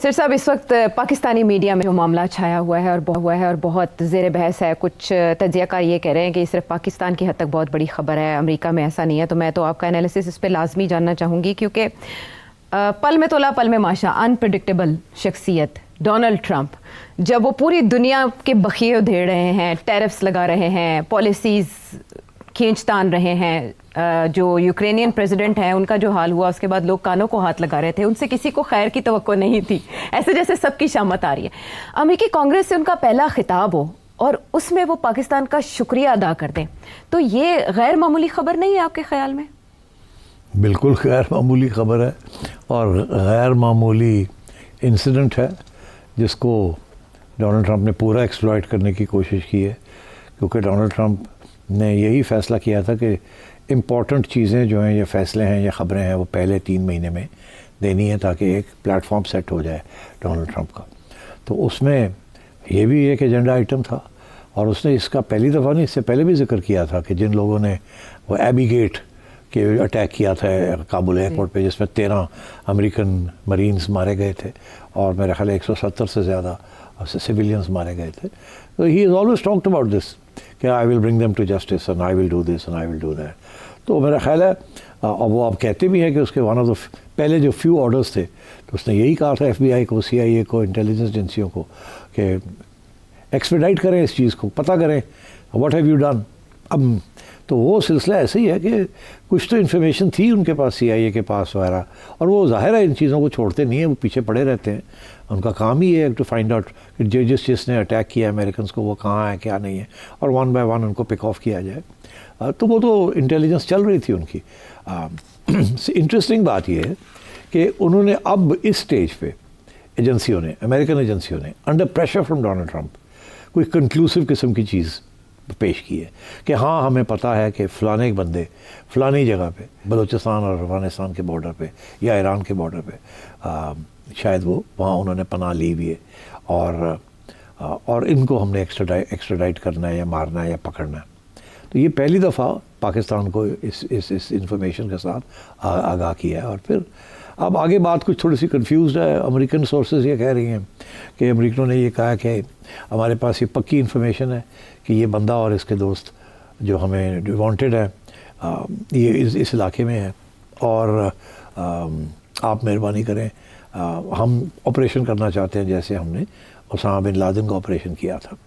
Sir साहब, इस वक्त पाकिस्तानी मीडिया में जो मामला छाया हुआ है और बहुत ज़ेर बहस है। कुछ तज्ज़ियाकार ये कह रहे हैं कि सिर्फ पाकिस्तान की हद तक बहुत बड़ी ख़बर है, अमेरिका में ऐसा नहीं है। तो मैं तो आपका एनालिसिस इस पर लाजमी जानना चाहूँगी, क्योंकि पल में तोला पल में माशा, अनप्रडिक्टेबल शख्सियत डोनाल्ड ट्रंप, जब वो पूरी दुनिया के बखिए उधेड़ रहे हैं, टैरिफ्स लगा रहे हैं, पॉलिसीज़ खींच तान रहे हैं, जो यूक्रेनियन प्रेसिडेंट हैं उनका जो हाल हुआ उसके बाद लोग कानों को हाथ लगा रहे थे। उनसे किसी को खैर की तवक्को नहीं थी, ऐसे जैसे सबकी शामत आ रही है। अमेरिकी कांग्रेस से उनका पहला खिताब हो और उसमें वो पाकिस्तान का शुक्रिया अदा कर दें, तो ये गैर मामूली खबर नहीं है आपके ख्याल में? बिल्कुल गैर मामूली खबर है और गैर मामूली इंसिडेंट है जिसको डोनाल्ड ट्रंप ने पूरा एक्सप्लॉइट करने की कोशिश की है, क्योंकि डोनाल्ड ट्रंप ने यही फ़ैसला किया था कि इम्पॉर्टेंट चीज़ें जो हैं, ये फ़ैसले हैं, ये ख़बरें हैं, वो पहले 3 महीने में देनी है ताकि एक प्लेटफॉर्म सेट हो जाए डोनाल्ड ट्रंप का। तो उसमें ये भी एक एजेंडा आइटम था और उसने इसका पहली दफ़ा नहीं, इससे पहले भी जिक्र किया था कि जिन लोगों ने वो एबी गेट के अटैक किया था काबुल एयरपोर्ट पे, जिसमें 13 अमेरिकन मरीन्स मारे गए थे और मेरा ख्याल 170 से ज़्यादा सिविलियंस मारे गए थे। तो he is always talked about this कि I will bring them to justice and I will do this and I will do that. तो मेरा ख्याल है, और वो आप कहते भी हैं कि उसके वन ऑफ द पहले जो फ्यू ऑर्डर्स थे तो उसने यही कहा था FBI को, CIA को, इंटेलिजेंस एजेंसियों को कि एक्सपेडाइट करें इस चीज़ को, पता करें व्हाट हैव यू डन। अब तो वो सिलसिला ऐसे ही है कि कुछ तो इन्फॉर्मेशन थी उनके पास, CIA के पास वगैरह, और वो ज़ाहिर है इन चीज़ों को छोड़ते नहीं हैं, वो पीछे पड़े रहते हैं। उनका काम ही है टू फाइंड आउट कि जिसने अटैक किया अमेरिकन को वो कहाँ है, क्या नहीं है, और वन बाय वन उनको पिक ऑफ किया जाए। तो वो तो इंटेलिजेंस चल रही थी उनकी। इंटरेस्टिंग बात यह है कि उन्होंने अब इस स्टेज पे एजेंसियों ने, अमेरिकन एजेंसियों ने under pressure from Donald Trump कोई कंक्लूसिव किस्म की चीज़ पेश की है कि हाँ, हमें पता है कि फ़लाने एक बंदे फ़लानी जगह पे, बलूचिस्तान और अफ़गानिस्तान के बॉर्डर पे या ईरान के बॉर्डर पे शायद वो वहाँ उन्होंने पनाह ली हुई है और इनको हमने एक्स्ट्राडाइट करना है या मारना है या पकड़ना है। तो ये पहली दफ़ा पाकिस्तान को इस इंफॉर्मेशन के साथ आगाह किया है। और फिर अब आगे बात कुछ थोड़ी सी कंफ्यूज है। अमेरिकन सोर्सेज ये कह रही हैं कि अमेरिकनों ने ये कहा कि हमारे पास ये पक्की इन्फॉर्मेशन है कि ये बंदा और इसके दोस्त जो हमें वांटेड है, ये इस इलाके में है और आप मेहरबानी करें, हम ऑपरेशन करना चाहते हैं जैसे हमने उसामा बिन लादेन का ऑपरेशन किया था,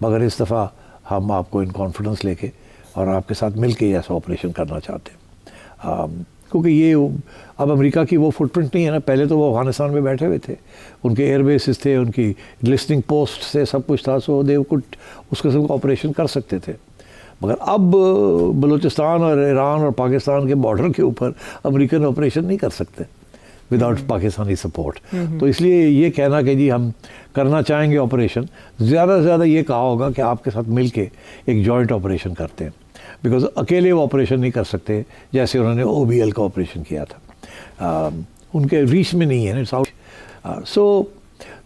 मगर इस दफ़ा हम आपको इन कॉन्फिडेंस लेके और आपके साथ मिल के ऐसा ऑपरेशन करना चाहते हैं। क्योंकि ये अब अमेरिका की वो फुटप्रिंट नहीं है ना। पहले तो वो अफगानिस्तान में बैठे हुए थे, उनके एयरबेसिस थे, उनकी लिस्टिंग पोस्ट से सब कुछ था, सो दे कुड उस किस्म का ऑपरेशन कर सकते थे। मगर अब बलूचिस्तान और ईरान और पाकिस्तान के बॉर्डर के ऊपर अमेरिकन ऑपरेशन नहीं कर सकते विदाउट पाकिस्तानी सपोर्ट। तो इसलिए ये कहना कि जी हम करना चाहेंगे ऑपरेशन, ज़्यादा से ज़्यादा ये कहा होगा कि आपके साथ मिल के एक जॉइंट ऑपरेशन करते हैं, बिकॉज अकेले वो ऑपरेशन नहीं कर सकते जैसे उन्होंने OBL का ऑपरेशन किया था। उनके रीच में नहीं है साउथ।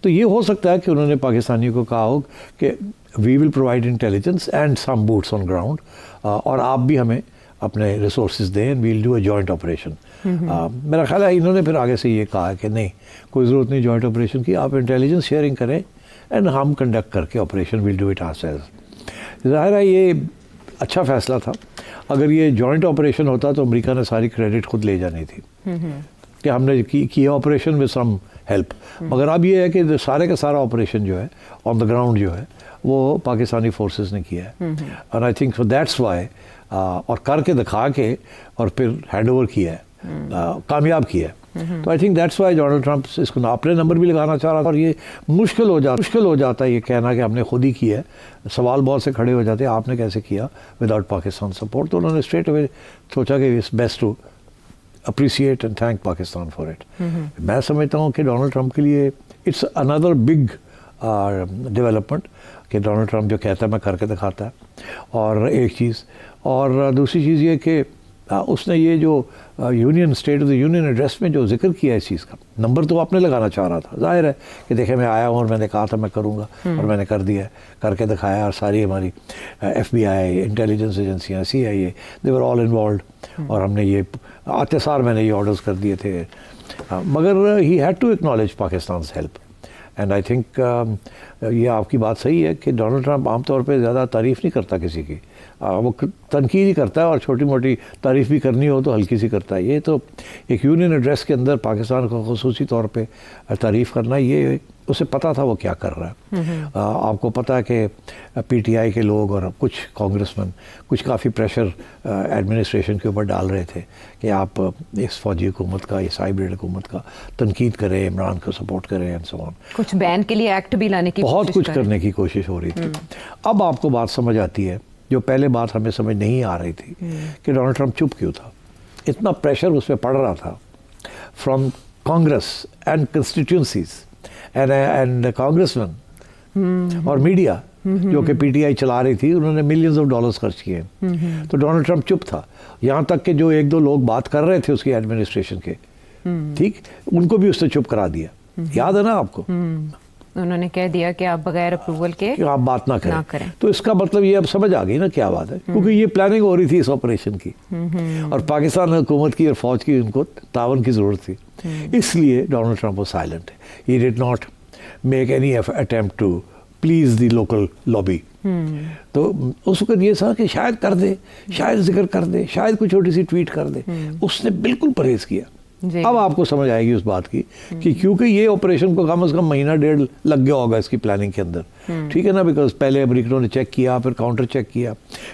तो ये हो सकता है कि उन्होंने पाकिस्तानियों को कहा हो कि we will provide intelligence and some boots on ground, और आप भी हमें अपने रिसोर्सेज दें and we'll do a joint operation. मेरा ख्याल है इन्होंने फिर आगे से ये कहा कि नहीं, कोई ज़रूरत नहीं जॉइंट ऑपरेशन की, आप इंटेलिजेंस शेयरिंग करें एंड हम कंडक्ट करके operation will do it ourselves. ज़ाहिर है ये अच्छा फ़ैसला था। अगर ये जॉइंट ऑपरेशन होता तो अमेरिका ने सारी क्रेडिट खुद ले जानी थी कि हमने किया ऑपरेशन विद सम हेल्प। मगर अब ये है कि सारे का सारा ऑपरेशन जो है ऑन द ग्राउंड जो है वो पाकिस्तानी फोर्सेस ने किया है, और आई थिंक दैट्स वाई, और करके दिखा के और फिर हैंड ओवर किया है, कामयाब किया है। तो I think that's why Donald Trump इसको अपने नंबर भी लगाना चाह रहा था, और ये मुश्किल हो जाता है ये कहना कि हमने खुद ही किया है। सवाल बहुत से खड़े हो जाते हैं, आपने कैसे किया विदाउट पाकिस्तान सपोर्ट। तो उन्होंने स्ट्रेट अवे सोचा कि it's best to appreciate and thank Pakistan for it. मैं समझता हूँ कि डोनाल्ड ट्रंप के लिए इट्स अनदर बिग डेवलपमेंट कि डोनाल्ड ट्रंप जो कहता है मैं करके दिखाता है, और एक चीज़, और दूसरी चीज़ ये कि उसने ये जो union state of the union address में जो जिक्र किया इस चीज़ का, नंबर तो अपने लगाना चाह रहा था। जाहिर है कि देखे मैं आया हूँ और मैंने कहा था मैं करूँगा और मैंने कर दिया, करके दिखाया। और सारी हमारी FBI, इंटेलिजेंस एजेंसियाँ, CIA, they were all involve, और हमने ये आते सार मैंने ये ऑर्डर्स कर दिए थे मगर he had to acknowledge Pakistan's help and I think ये आपकी बात सही है कि डोनाल्ड ट्रंप आमतौर पे ज़्यादा तारीफ़ नहीं करता किसी की, वो तनकीद ही करता है और छोटी मोटी तारीफ़ भी करनी हो तो हल्की सी करता है। ये तो एक यूनियन एड्रेस के अंदर पाकिस्तान को खुसूसी तौर पे तारीफ़ करना, ये उसे पता था वो क्या कर रहा है। आपको पता है कि पीटीआई के लोग और कुछ कांग्रेसमैन कुछ काफ़ी प्रेशर एडमिनिस्ट्रेशन के ऊपर डाल रहे थे कि आप इस फौजी हुकूमत का, इस हाइब्रिड हुकूमत का तनकीद करें, इमरान को सपोर्ट करें एंड सो ऑन। कुछ बैन के लिए एक्ट भी लाने की बहुत कुछ करने की कोशिश हो रही थी। अब आपको बात समझ आती है, जो पहले बात हमें समझ नहीं आ रही थी कि डोनाल्ड ट्रंप चुप क्यों था। इतना प्रेशर उस पर पड़ रहा था from Congress and constituencies and congressman और मीडिया जो कि पीटीआई चला रही थी, उन्होंने मिलियंस ऑफ डॉलर्स खर्च किए। तो डोनाल्ड ट्रंप चुप था, यहाँ तक कि जो एक दो लोग बात कर रहे थे उसकी एडमिनिस्ट्रेशन के, ठीक, उनको भी उसने चुप करा दिया। याद है ना आपको? उन्होंने कह दिया कि आप बगैर अप्रूवल के कि आप बात ना करें। तो इसका मतलब ये अब समझ आ गई ना क्या बात है, क्योंकि ये प्लानिंग हो रही थी इस ऑपरेशन की और पाकिस्तान हुकूमत की और फौज की उनको तावन की ज़रूरत थी। इसलिए डोनाल्ड ट्रंप वो साइलेंट है। He did not make any attempt to please the local lobby. तो उसको ये था कि शायद कर दे, शायद जिक्र कर दे, शायद कोई छोटी सी ट्वीट कर दे। उसने बिल्कुल परहेज किया। अब आपको समझ आएगी उस बात की कि क्योंकि ये ऑपरेशन को कम से कम महीना डेढ़ लग गया होगा इसकी प्लानिंग के अंदर, ठीक है ना, बिकॉज पहले अमेरिकनों ने चेक किया, फिर काउंटर चेक किया,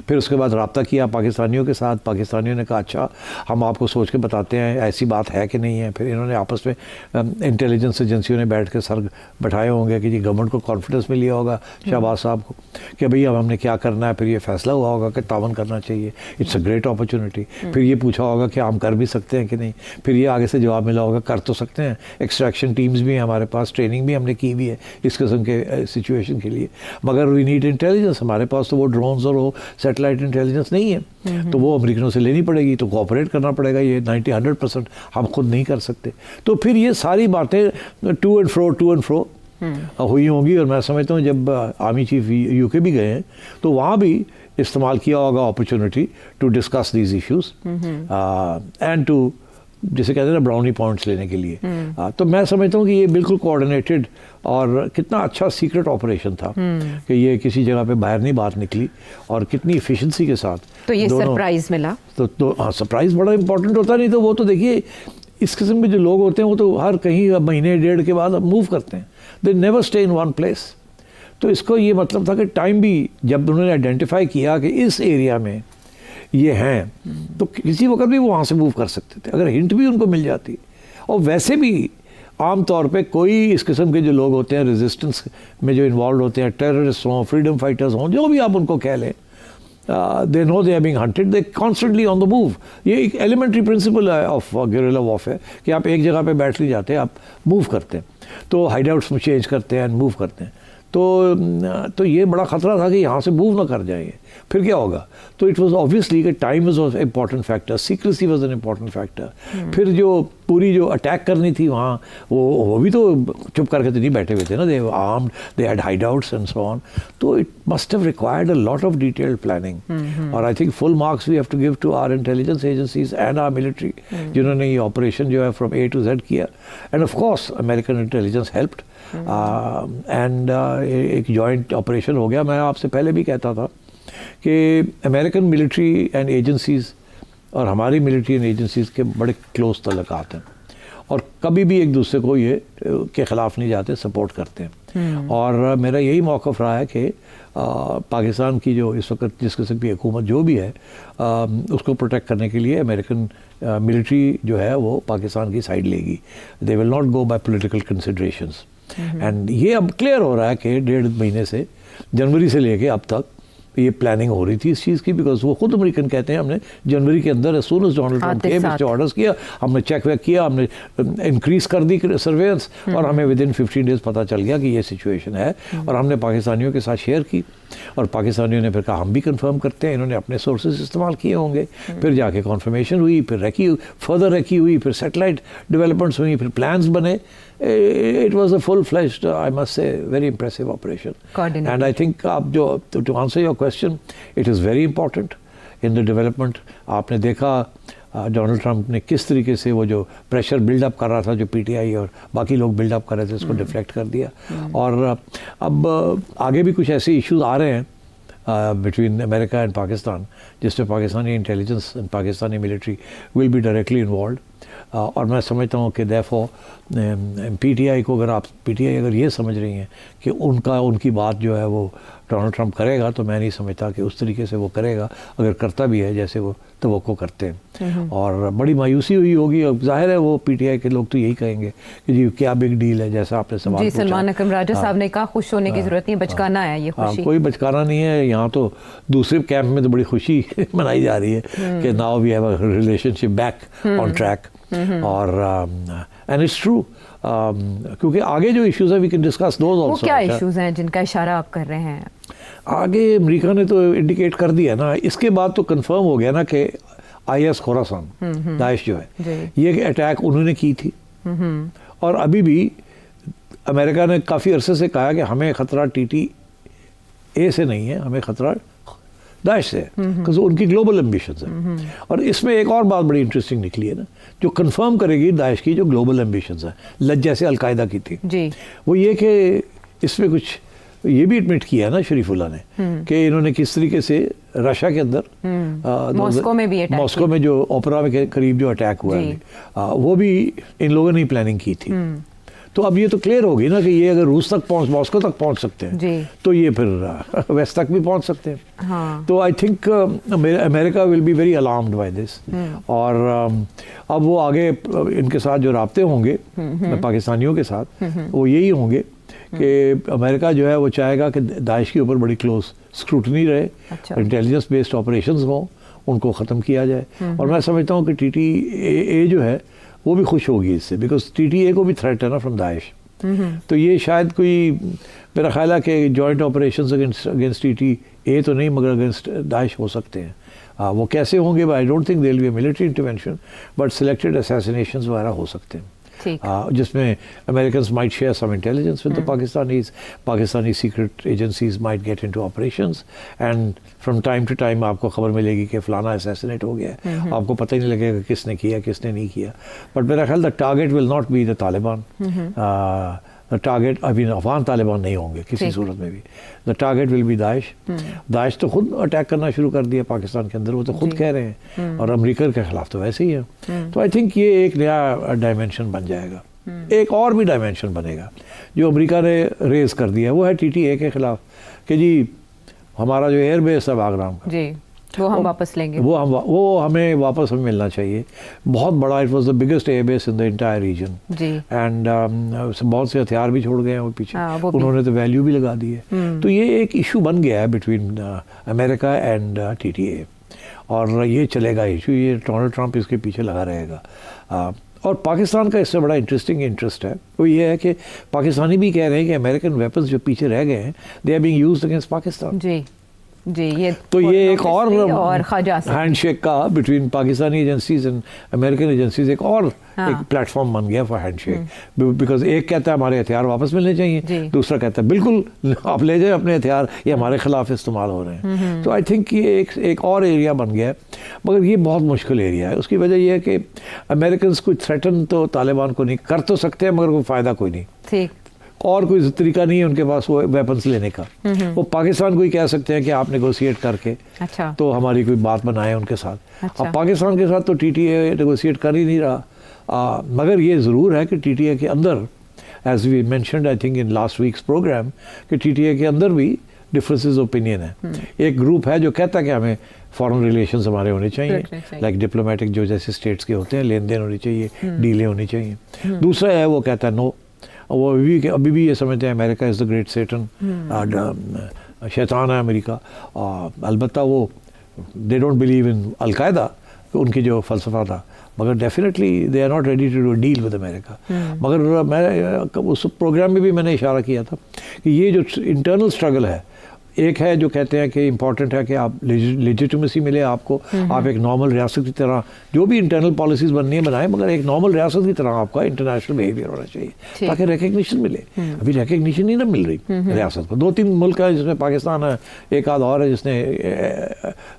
फिर उसके बाद रब्ता किया पाकिस्तानियों के साथ। पाकिस्तानियों ने कहा अच्छा हम आपको सोच के बताते हैं ऐसी बात है कि नहीं है। फिर इन्होंने आपस में इंटेलिजेंस एजेंसियों ने बैठ के सर बैठाए होंगे कि जी गवर्नमेंट को कॉन्फिडेंस में लिया होगा शहबाज साहब को कि भई अब हमने क्या करना है। फिर ये फैसला हुआ होगा कि तावन करना चाहिए, इट्स अ ग्रेट अपॉर्चुनिटी। फिर ये पूछा होगा कि हम कर भी सकते हैं कि नहीं। फिर ये आगे से जवाब मिला होगा कर तो सकते हैं, एक्सट्रैक्शन टीम्स भी हैं हमारे पास, ट्रेनिंग भी हमने की भी है इस किस्म के सिचुएशन के लिए, मगर वी नीड इंटेलिजेंस। हमारे पास तो वो ड्रोन्स और वो सैटेलाइट इंटेलिजेंस नहीं है, तो वो अमेरिकनों से लेनी पड़ेगी, तो कोऑपरेट करना पड़ेगा। ये 90-100% हम खुद नहीं कर सकते। तो फिर ये सारी बातें टू एंड फ्रो हुई होंगी। और मैं समझता हूँ जब आर्मी चीफ यूके भी गए हैं तो वहाँ भी इस्तेमाल किया होगा opportunity to discuss these issues and to, जिसे कहते हैं ना, ब्राउनी पॉइंट्स लेने के लिए। तो मैं समझता हूँ कि ये बिल्कुल कोऑर्डिनेटेड और कितना अच्छा सीक्रेट ऑपरेशन था कि ये किसी जगह पे बाहर नहीं बात निकली और कितनी इफिशिएंसी के साथ। तो ये सरप्राइज मिला। तो हाँ, सरप्राइज बड़ा इंपॉर्टेंट होता। नहीं तो वो तो देखिए इस किस्म के जो लोग होते हैं वो तो हर कहीं महीने डेढ़ के बाद मूव करते हैं, they never stay in one place. तो इसको ये मतलब था कि टाइम भी जब उन्होंने आइडेंटिफाई किया कि इस एरिया में ये हैं तो किसी वक्त भी वो वहाँ से मूव कर सकते थे अगर हिंट भी उनको मिल जाती। और वैसे भी आम तौर पे कोई इस किस्म के जो लोग होते हैं रेजिस्टेंस में जो इन्वॉल्व होते हैं, टेररिस्ट हों, फ्रीडम फाइटर्स हों, जो भी आप उनको कह लें, they know they are being hunted, they constantly on the move. ये एक एलिमेंट्री प्रिंसिपल है ऑफ गेरिल्ला वॉरफेयर कि आप एक जगह पे बैठ नहीं जाते, आप मूव करते हैं, तो हाइड आउट्स में चेंज करते हैं एंड मूव करते हैं। तो ये बड़ा ख़तरा था कि यहाँ से मूव ना कर जाएंगे, फिर क्या होगा। तो इट वाज ऑब्वियसली कि time is of important factor, secrecy was an important factor. फिर जो पूरी जो अटैक करनी थी वहाँ, वो भी तो चुप करके तो नहीं बैठे हुए थे ना, they armed, they had hideouts and so on. तो it must have required a lot of detailed planning. और I think full marks we have to give to our intelligence agencies and our military, जिन्होंने ये operation जो है from A to Z किया। And of course American intelligence helped and एक joint operation हो गया। मैं आपसे पहले भी कहता था कि अमेरिकन मिलिट्री एंड एजेंसीज़ और हमारी मिलिट्री एंड एजेंसीज़ के बड़े क्लोज तल्लुकात हैं और कभी भी एक दूसरे को ये के ख़िलाफ़ नहीं जाते, सपोर्ट करते हैं। और मेरा यही मौक़िफ़ रहा है कि पाकिस्तान की जो इस वक्त जिस किस्म की हुकूमत जो भी है उसको प्रोटेक्ट करने के लिए अमेरिकन मिलिट्री जो है वो पाकिस्तान की साइड लेगी। They will not go bye political considerations. And ये अब क्लियर हो रहा है कि 1.5 महीने से, जनवरी से लेके अब तक ये प्लानिंग हो रही थी इस चीज़ की, बिकॉज वो खुद अमेरिकन कहते हैं हमने जनवरी के अंदर as soon as Donald Trump came इसने ऑर्डर्स किया, हमने चेक वेक किया, हमने इंक्रीज कर दी सर्वेलेंस और हमें विद इन 15 डेज पता चल गया कि ये सिचुएशन है। और हमने पाकिस्तानियों के साथ शेयर की और पाकिस्तानियों ने फिर कहा हम भी कंफर्म करते हैं, इन्होंने अपने सोर्सेज इस्तेमाल किए होंगे। फिर जाके कॉन्फर्मेशन हुई, फिर फर्दर रेकी हुई, फिर सैटेलाइट डेवलपमेंट्स हुई, फिर प्लान्स बने। It was a full-fledged, I must say, very impressive operation. And I think to answer your question, it is very important in the development. आपने देखा डोनाल्ड ट्रंप ने किस तरीके से वो जो प्रेशर बिल्डअप कर रहा था, जो पीटीआई और बाकी लोग बिल्डअप कर रहे थे, उसको डिफ्लेक्ट कर दिया। और अब आगे भी कुछ ऐसे इश्यूज आ रहे हैं बिटवीन अमेरिका एंड पाकिस्तान, जिसमें Pakistani intelligence and Pakistani military will be directly involve. और मैं समझता हूँ कि देयरफॉर पीटीआई अगर ये समझ रही हैं कि उनकी बात जो है वो डोनाल्ड ट्रंप करेगा, तो मैं नहीं समझता कि उस तरीके से वो करेगा, अगर करता भी है जैसे वो तवक्को करते हैं। और बड़ी मायूसी हुई होगी, और जाहिर है वो पीटीआई के लोग तो यही कहेंगे कि जी क्या बिग डील है, जैसा आपने सवाल जी। पूछा। सलमान अकरम राजा साहब ने कहा खुश होने की जरूरत नहीं, बचकाना है ये खुशी। कोई बचकाना नहीं है, यहाँ तो दूसरे कैंप में तो बड़ी खुशी मनाई जा रही है कि now we have a relationship back on track. और एंड इट्स ट्रू, क्योंकि आगे जो इश्यूज है we can discuss those also. वो क्या इश्यूज हैं जिनका इशारा आप कर रहे हैं? आगे अमेरिका ने तो इंडिकेट कर दिया ना, इसके बाद तो कंफर्म हो गया ना कि IS खोरासान दाइश जो है ये अटैक उन्होंने की थी। और अभी भी अमेरिका ने काफ़ी अरसे से कहा कि हमें ख़तरा TTA से नहीं है, हमें ख़तरा दाइश से, क्योंकि उनकी ग्लोबल एम्बिशंस है। और इसमें एक और बात बड़ी इंटरेस्टिंग निकली है ना, जो कंफर्म करेगी दाइश की जो ग्लोबल एम्बिशंस है, जैसे अलकायदा की थी जी। वो ये कि इसमें कुछ ये भी एडमिट किया ना शरीफुल्लाह ने कि इन्होंने किस तरीके से रशिया के अंदर मॉस्को में जो ओपेरा के करीब जो अटैक हुआ है वो भी इन लोगों ने प्लानिंग की थी। तो अब ये तो क्लियर होगी ना कि ये अगर रूस तक मॉस्को तक पहुंच सकते हैं तो ये फिर वेस्ट तक भी पहुंच सकते हैं। हाँ। तो I think America will be very alarmed by this. और अब वो आगे इनके साथ जो राब्ते होंगे पाकिस्तानियों के साथ वो यही होंगे कि अमेरिका जो है वो चाहेगा कि दाइश के ऊपर बड़ी क्लोज स्क्रूटनी रहे, इंटेलिजेंस बेस्ड ऑपरेशंस हों, उनको ख़त्म किया जाए। और मैं समझता हूँ कि TTA जो है वो भी खुश होगी इससे, बिकॉज TTA को भी थ्रेट है ना फ्रॉम दाइश। तो ये शायद कोई, मेरा ख्याल है कि जॉइंट ऑपरेशंस अगेंस्ट TTA तो नहीं, मगर अगेंस्ट दाइश हो सकते हैं। वो कैसे होंगे, I don't think there will be a military intervention, but selected assassinations वगैरह हो सकते हैं जिसमें Americans might share some intelligence with the Pakistani secret agencies might get into operations, and from time to time आपको खबर मिलेगी कि फलाना assassinate हो गया है, आपको पता ही नहीं लगेगा किसने किया किसने नहीं किया। बट मेरा ख्याल the target will not be the Taliban, target अभी अफगान तालिबान नहीं होंगे किसी सूरत में भी। The target will be Daesh. Daesh तो खुद अटैक करना शुरू कर दिया पाकिस्तान के अंदर, वो तो खुद कह रहे हैं, और अमेरिका के खिलाफ तो वैसे ही है। तो आई थिंक ये एक नया डायमेंशन बन जाएगा। एक और भी डायमेंशन बनेगा जो अमेरिका ने रेज कर दिया, वो है TTA के खिलाफ कि जी हमारा जो एयरबेस है बागराम का वो हम वापस लेंगे, वो हमें वापस मिलना चाहिए। बहुत बड़ा, it was the biggest airbase in the entire reason, and बहुत से हथियार भी छोड़ गए हैं वो पीछे, उन्होंने तो वैल्यू भी लगा दी है। तो ये एक इशू बन गया है बिटवीन अमेरिका एंड TTA, और ये चलेगा इशू, ये डोनाल्ड ट्रंप इसके पीछे लगा रहेगा। और पाकिस्तान का इससे बड़ा इंटरेस्ट है वो ये है कि पाकिस्तानी भी कह रहे हैं कि अमेरिकन वेपन्स जो पीछे रह गए हैं they are being used against Pakistan. ये एक और हैंडशेक का between Pakistani agencies and American agencies एक और एक प्लेटफॉर्म बन गया फॉर हैंडशेक, बिकॉज एक कहता है हमारे हथियार वापस मिलने चाहिए, दूसरा कहता है बिल्कुल आप ले जाए अपने हथियार, ये हमारे खिलाफ इस्तेमाल हो रहे हैं। तो आई थिंक ये एक और एरिया बन गया है, मगर ये बहुत मुश्किल एरिया है। उसकी वजह यह है कि अमेरिकन कोई थ्रेटन तो तालिबान को नहीं कर तो सकते हैं, मगर कोई फ़ायदा कोई नहीं, और कोई तरीका नहीं है उनके पास वो वेपन्स लेने का। वो पाकिस्तान को ही कह सकते हैं कि आप नेगोशिएट करके तो हमारी कोई बात बनाए उनके साथ। अब पाकिस्तान के साथ तो TTA नेगोशिएट कर ही नहीं रहा, मगर ये ज़रूर है कि TTA के अंदर, as we mentioned I think in last week's programme, कि TTA के अंदर भी डिफरेंसेस ओपिनियन है। एक ग्रुप है जो कहता है कि हमें फॉरेन रिलेशंस हमारे होने चाहिए, लाइक डिप्लोमेटिक जो जैसे स्टेट्स के होते हैं, लेन देन होनी चाहिए, डीलें होनी चाहिए। दूसरा है वो कहता है नो, वो अभी भी ये समझते हैं America is the great Satan, शैतान है अमेरिका। अलबत्ता वो they don't believe in Al Qaeda, उनकी जो फ़लसफ़ा था, मगर definitely they are not ready to do deal with America. मगर मैं उस प्रोग्राम में भी मैंने इशारा किया था कि ये जो इंटरनल स्ट्रगल है एक है जो कहते हैं कि इम्पॉर्टेंट है कि आप लेजिटिमेसी मिले आपको, आप एक नॉर्मल रियासत की तरह जो भी इंटरनल पॉलिसीज बननी है बनाए, मगर एक नॉर्मल रियासत की तरह आपका इंटरनेशनल बिहेवियर होना चाहिए ताकि रिकग्निशन मिले। अभी रिकग्निशन ही ना मिल रही रियासत को। 2-3 मुल्क है जिसमें पाकिस्तान है, एक आध और है जिसने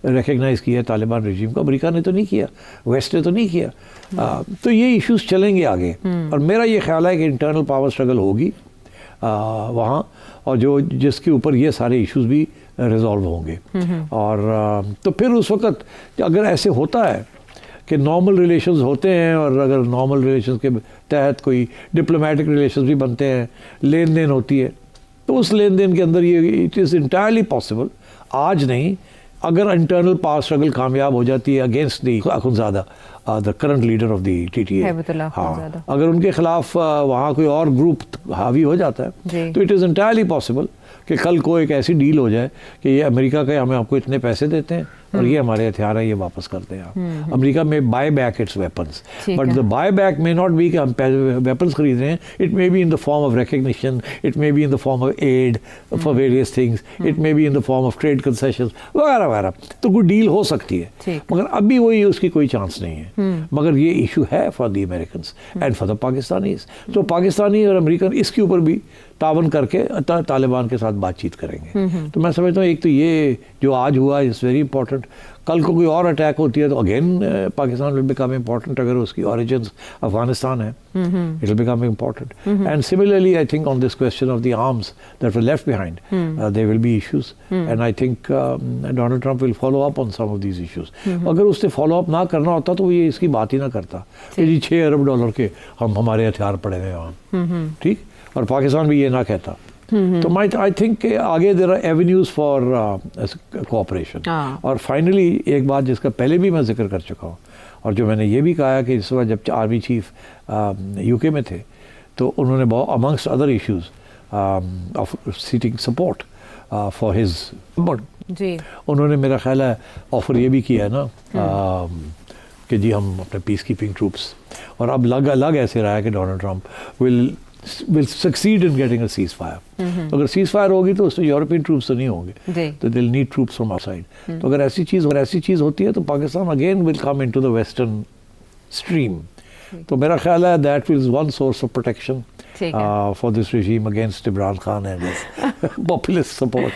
रिकग्नाइज किया तालिबान रजीम को, अमेरिका ने तो नहीं किया, वेस्ट ने तो नहीं किया। तो ये इश्यूज चलेंगे आगे, और मेरा ये ख्याल है कि इंटरनल पावर स्ट्रगल होगी वहाँ, और जो जिसके ऊपर ये सारे इश्यूज भी रिजॉल्व होंगे। और तो फिर उस वक्त अगर ऐसे होता है कि नॉर्मल रिलेशंस होते हैं, और अगर नॉर्मल रिलेशंस के तहत कोई डिप्लोमेटिक रिलेशंस भी बनते हैं, लेन देन होती है, तो उस लेन देन के अंदर ये इट इज़ इंटायरली पॉसिबल, आज नहीं, अगर इंटरनल पावर स्ट्रगल कामयाब हो जाती है against the Akhundzada, the current leader of the TTA, हाँ, अगर उनके खिलाफ वहाँ कोई और ग्रुप हावी हो जाता है, तो इट इज़ इंटायरली पॉसिबल कि कल को एक ऐसी डील हो जाए कि ये अमेरिका के हमें आपको इतने पैसे देते हैं और ये हमारे हथियार हैं, ये वापस करते हैं आप। अमेरिका में buy back it's weapons, but the buy back may not be कि हम वेपन्स खरीद रहे हैं, it may be in the form of recognition, it may be in the form of aid for various things, it may be in the form of trade concessions वगैरह वगैरह। तो कोई deal हो सकती है, मगर अभी वही उसकी कोई चांस नहीं है। मगर ये इशू है for the Americans and for the Pakistanis. तो पाकिस्तानी और अमेरिकन इसके ऊपर भी तावन करके तालिबान के साथ बातचीत करेंगे। तो मैं समझता हूँ एक तो ये जो आज हुआ इज़ वेरी इंपॉर्टेंट। कल को कोई और अटैक होती है तो again Pakistan will become important. अगर उसकी ओरिजिन्स अफगानिस्तान है, it will become important. And similarly I think on this question of the arms that were left behind, there will be issues, and I think Donald Trump will follow up on some of these issues. अगर उसने follow up ना करना होता तो ये इसकी बात ही ना करता कि जी $6 अरब के हमारे हथियार पड़े हुए वहाँ, ठीक, और पाकिस्तान भी ये ना कहता। तो आई थिंक आगे there are avenues for cooperation. और फाइनली एक बात जिसका पहले भी मैं जिक्र कर चुका हूँ, और जो मैंने ये भी कहा कि इस वक्त जब आर्मी चीफ UK में थे, तो उन्होंने बहुत amongst other issues of seating support for his, but उन्होंने मेरा ख्याल है ऑफर ये भी किया है ना कि जी हम अपने पीस कीपिंग ट्रूप्स, और अब लग ऐसे रहा है कि Donald Trump will succeed in getting a ceasefire. तो अगर ceasefire होगी तो उसमें यूरोपियन ट्रूप्स तो नहीं होंगे, तो they'll need troops from outside. तो अगर ऐसी चीज़ होती है तो Pakistan again will come into the western stream. तो मेरा ख्याल है that is one source of protection for this regime against Imran Khan and his populist support.